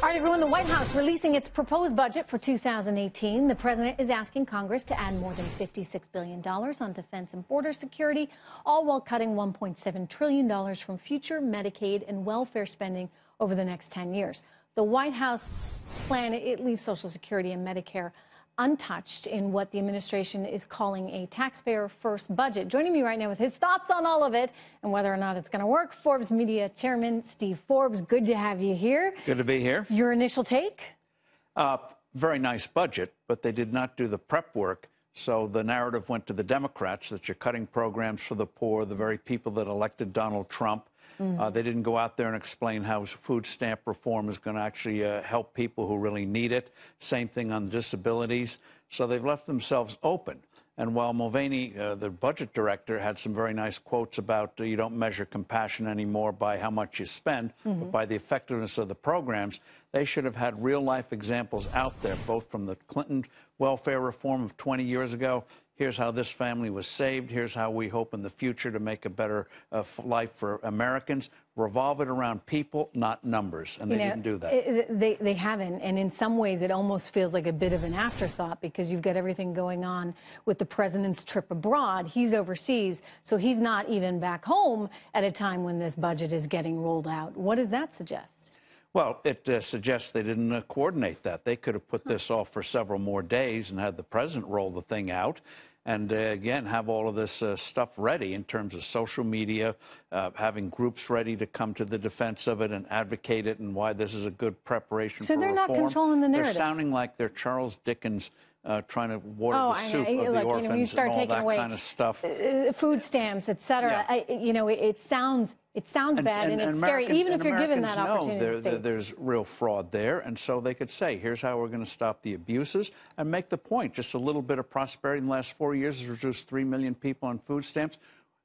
All right, everyone, the White House releasing its proposed budget for 2018. The president is asking Congress to add more than $56 billion on defense and border security, all while cutting $1.7 trillion from future Medicaid and welfare spending over the next 10 years. The White House plan, it leaves Social Security and Medicare untouched in what the administration is calling a taxpayer-first budget. Joining me right now with his thoughts on all of it and whether or not it's going to work, Forbes Media Chairman Steve Forbes. Good to have you here. Good to be here. Your initial take? Very nice budget, but they did not do the prep work. So the narrative went to the Democrats that you're cutting programs for the poor, the very people that elected Donald Trump. They didn't go out there and explain how food stamp reform is going to actually help people who really need it. Same thing on disabilities. So they've left themselves open. And while Mulvaney, the budget director, had some very nice quotes about you don't measure compassion anymore by how much you spend, but by the effectiveness of the programs, they should have had real-life examples out there, both from the Clinton welfare reform of 20 years ago. Here's how this family was saved. Here's how we hope in the future to make a better life for Americans. Revolve it around people, not numbers. And they didn't do that. They haven't. And in some ways, it almost feels like a bit of an afterthought because you've got everything going on with the president's trip abroad. He's overseas, so he's not even back home at a time when this budget is getting rolled out. What does that suggest? Well, it suggests they didn't coordinate that. They could have put this off for several more days and had the president roll the thing out. And again, have all of this stuff ready in terms of social media, having groups ready to come to the defense of it and advocate it and why this is a good preparation for reform. So they're not controlling the narrative. They're sounding like they're Charles Dickens trying to water the soup of the orphans when you start and all taking away kind of stuff. Food stamps, et cetera. Yeah. It sounds bad and it's scary, even if you're given that opportunity. There's real fraud there, and so they could say, here's how we're going to stop the abuses and make the point. Just a little bit of prosperity in the last 4 years has reduced 3 million people on food stamps.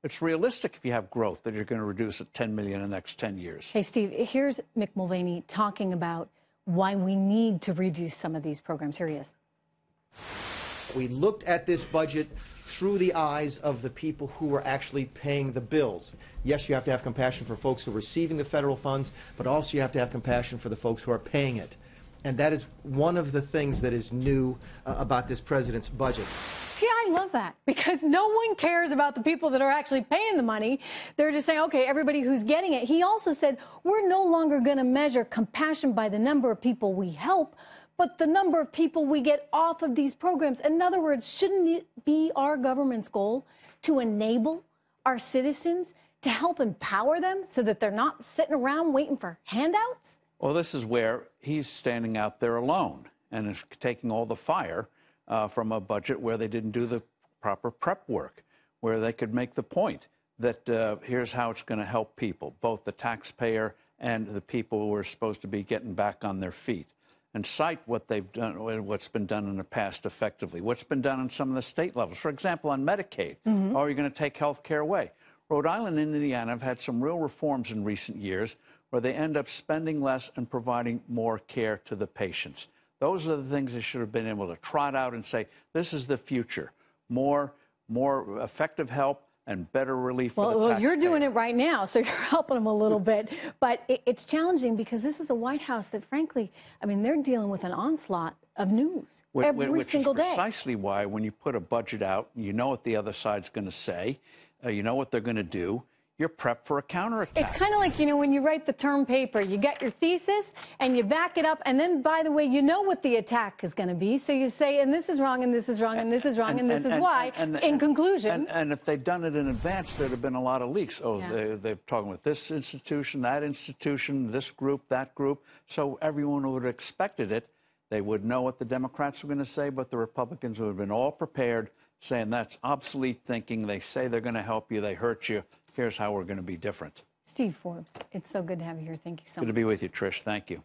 It's realistic if you have growth that you're going to reduce it 10 million in the next 10 years. Hey, Steve, here's Mick Mulvaney talking about why we need to reduce some of these programs. Here he is. We looked at this budget through the eyes of the people who are actually paying the bills. Yes, you have to have compassion for folks who are receiving the federal funds, but also you have to have compassion for the folks who are paying it. And that is one of the things that is new about this president's budget. See, I love that because no one cares about the people that are actually paying the money. They're just saying, okay, everybody who's getting it. He also said, we're no longer going to measure compassion by the number of people we help, but the number of people we get off of these programs. In other words, shouldn't it be our government's goal to enable our citizens, to help empower them so that they're not sitting around waiting for handouts? Well, this is where he's standing out there alone and is taking all the fire from a budget where they didn't do the proper prep work, where they could make the point that here's how it's going to help people, both the taxpayer and the people who are supposed to be getting back on their feet, and cite what they've done, what's been done in the past effectively, what's been done on some of the state levels. For example, on Medicaid, are you going to take health care away? Rhode Island and Indiana have had some real reforms in recent years where they end up spending less and providing more care to the patients. Those are the things they should have been able to trot out and say, this is the future. More effective help and better relief for the taxpayer. Well, you're doing it right now, so you're helping them a little bit. But it's challenging because this is a White House that, frankly, I mean, they're dealing with an onslaught of news every single day. Which is precisely why when you put a budget out, you know what the other side's going to say, you know what they're going to do, you're prepped for a counterattack. It's kind of like, you know, when you write the term paper, you get your thesis and you back it up, and then, by the way, you know what the attack is going to be, so you say, and this is wrong, and this is wrong, and this is wrong, and this is why, in conclusion. And if they'd done it in advance, there'd have been a lot of leaks. Oh, yeah. they're talking with this institution, this group, that group, so everyone would have expected it. They would know what the Democrats were going to say, but the Republicans would have been all prepared, saying that's obsolete thinking. They say they're going to help you, they hurt you. Here's how we're going to be different. Steve Forbes, it's so good to have you here. Thank you so much. Good to be with you, Trish. Thank you.